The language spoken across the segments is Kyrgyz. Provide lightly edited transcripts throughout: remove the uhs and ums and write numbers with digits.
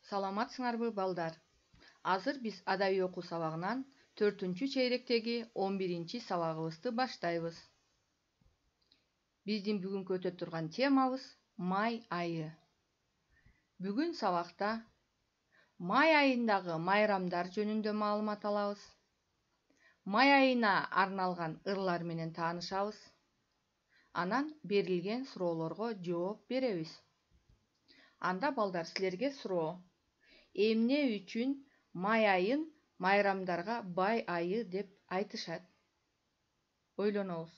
Саламатсыңарбы, балдар? Азыр биз адабий окуу сабагынан 4-чейректеги 11-чи сабагыбызды баштайбыз. Биздин бүгүнкү өтө турган темабыз май айы. Бүгүн сабакта май айындагы майрамдар жөнүндө маалымат алабыз. Май айына арналган ырлар менен таанышабыз. Анан берилген суроолорго жооп беребиз. Анда балдар, силерге суроо. Эмне үчүн май айын майрамдарга бай айы деп айтышат? Ойлонобуз.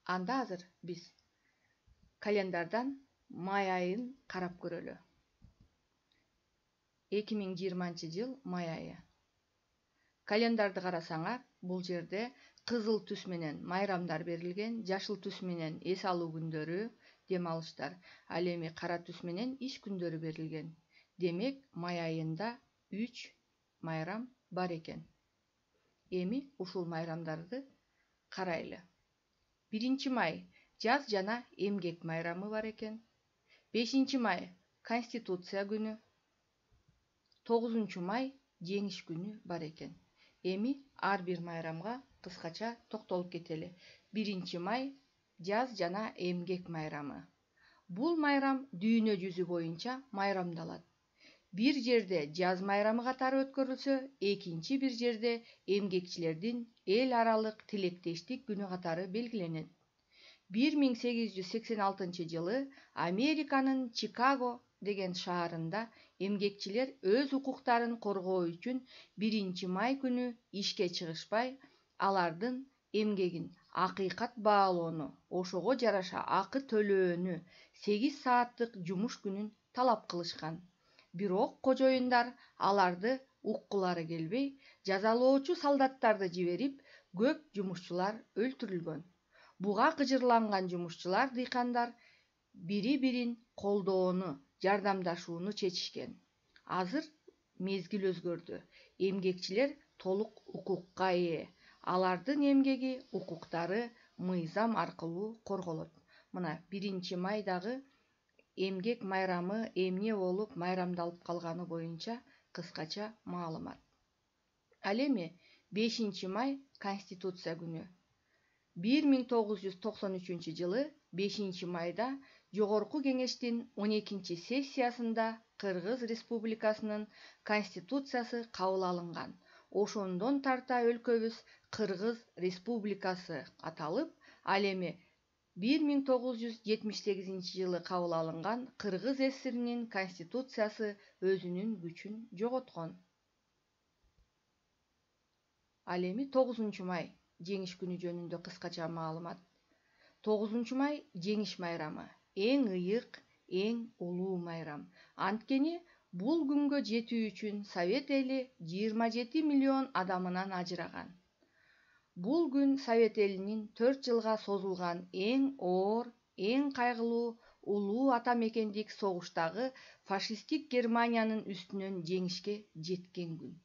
Анда азыр биз календардан май айын карап көрөлү. 2020 жыл май айы. Календарды карасаңар, бул жерде кызыл түс менен майрамдар берилген, жашыл түс менен эс алуу күндөрү, дем алыштар, ал эми кара түс менен иш күндөрү берилген. Демек, май айында 3 майрам бар экен. Эми ушул майрамдарды карайлы. 1 май жаз жана эмгек майрамы бар экен. 5 май Конституция күнү. 9 май жеңиш күнү бар экен. Эми ар бир майрамга кыскача токтолуп кетели. 1 май жаз жана эмгек майрамы. Бул майрам дүйнө жүзү боюнча майрамдалат. Bir жерде жаз майрамы катары өткөрүлсө, экинчи бир жерде эмгекчилердин эл аралык тилектештик күнү катары белгиленет. 1886 жылы Американын Чикаго деген шаарында эмгекчилер өз укуктарын коргоо үчүн 1 май күнү ишке чыгышпай, алардын эмгегин акыйкат баалоону, ошого жараша акы төлөөнү, 8 сааттык жумуш күнүн талап кылышкан. Бирок кожоюндар аларды уккулары келбей, жазалоочу солдаттарды жиберип, көп жумушчулар өлтүрүлгөн. Буга кыжырланган жумушчулар, дыйкандар бири-бирин колдоону, жардамдашууну чечишкен. Азыр мезгил өзгөрдү. Эмгекчилер толук укукка ээ. Алардын эмгеги, укуктары мыйзам аркылуу корголот. Мына 1 майдагы эмгек майрамы эмне болуп майрамдалып калганы боюнча кыскача маалымат. Ал эми 5 май Конституция күнү. 1993 жылы 5 майда Жогорку кеңештин 12 сессиясында Кыргыз Республикасынын Конституциясы кабыл алынган. Ошондон тарта өлкөбүз Кыргыз Республикасы аталып, ал эми 1978 жылы кабыл алынган Кыргыз ССРнин Конституциясы өзүнүн күчүн жоготкон. Ал эми 9 май жеңиш күнү жөнүндө кыскача маалымат. 9 май жеңиш майрамы. Эң ыйык, эң улуу майрам. Анткени бул күнгө жетүү үчүн Совет эли 27 миллион адамынан ажыраган. Бул күн Совет элинин 4 жылга созулган эң оор, эң кайгылуу, улуу ата мекендик согуштагы фашисттик Германиянын үстүнөн жеңишке жеткен күн.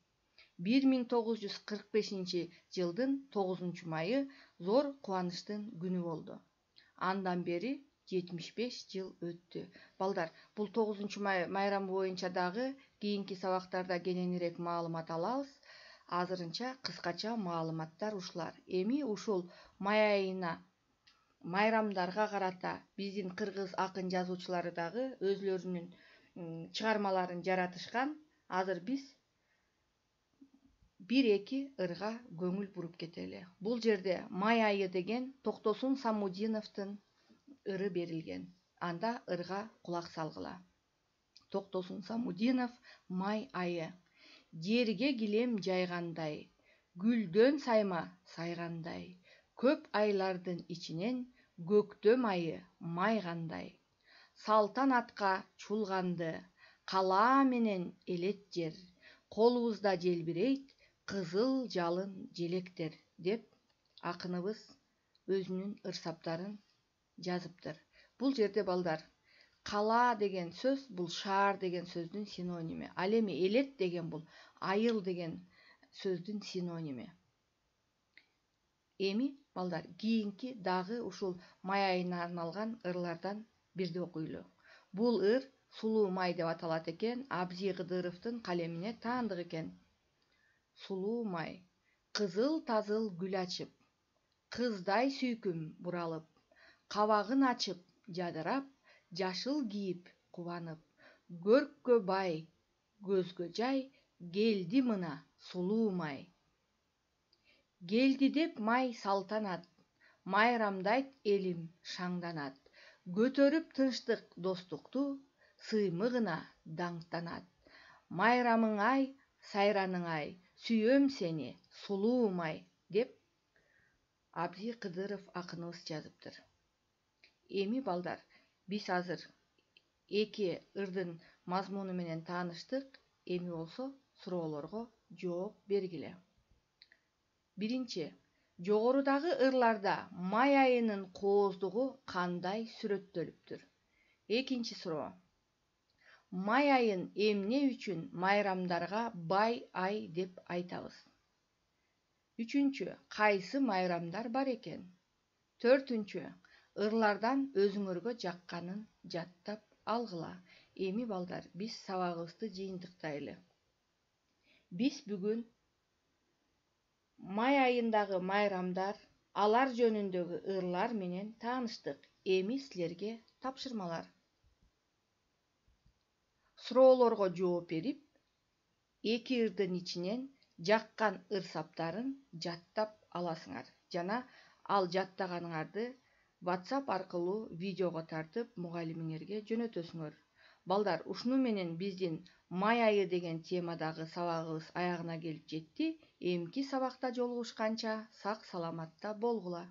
1945 жылдын 9 майы зор кубанычтын күнү болду. Андан бери 75 жыл өттү. Балдар, бул 9 май майрамы боюнча дагы кийинки сабактарда кененирээк маалымат алабыз. Азырынча кыскача маалыматтар ушулар. Эми ушул май айына майрамдарга карата биздин кыргыз акын жазуучулары дагы өзлөрүнүн чыгармаларын жаратышкан. Азыр биз 1-2 ырга көңүл буруп кетели. Бул жерде май айы деген Токтосун Самудиновдун ыры берилген. Анда ырга кулак салгыла. Токтосун Самудинов май айы. Жерге килем жайгандай, гүлдөн сайма сайгандай, көп айлардын ичинен көктөм айы майгандай. Салтанатка чулганды, калаа менен элет жер, колубузда желбирейт кызыл жалын желектер, деп акыныбыз өзүнүн ырсаптарын жазыптыр. Бул жерде балдар, калаа деген сөз бул шаар деген сөздүн синоними. Ал эми элет деген бул айыл деген сөздүн синоними. Эми балдар, кийинки дагы ушул май айына арналган ырлардан бирди окуйлу. Бул ыр сулуу май деп аталат экен. Абзий Кыдыровдун калемине таандык экен. Сулуу май. Кызыл тазыл гүл ачып, кыздай сүйкүм буралып, кабагын ачып, жадырап, жашыл кийип кубанып, көрккө бай, көзгө жай, келди мына сулуу май. Келди деп май салтанат, майрамдайт элим шаңданат, көтөрүп тынчтык достукту, сыймыгына даңктанат. Майрамың ай, сайраның ай, сүйөм сени, сулуу май, деп Абзий Кыдыров акыныбыз жазыптыр. Эми балдар, биз азыр эки ырдын мазмуну менен тааныштык. Эми болсо суроолорго жооп бергиле. Биринчи, жогорудагы ырларда май айынын кооздугу кандай сүрөттөлүптүр? Экинчи суроо. Май айын эмне үчүн майрамдарга бай ай деп айтабыз? Үчүнчү, кайсы майрамдар бар экен? Төртүнчү, ырлардан өзүңөргө жакканын жаттап алгыла. Эми балдар, биз сабагыбызды жыйынтыктайлы. Биз бүгүн май айындагы майрамдар, алар жөнүндөгү ырлар менен тааныштык. Эми силерге тапшырмалар. Суроолорго жооп берип, эки ырдын ичинен жаккан ыр-саптарын жаттап аласыңар жана ал жаттаганыңарды WhatsApp аркылуу видеого тартып мугалимиңерге жөнөтөсүңөр. Балдар, ушуну менен биздин май айы деген темадагы сабагыбыз аягына келип жетти. Эмки сабакта жолугушканча сак саламатта болгула.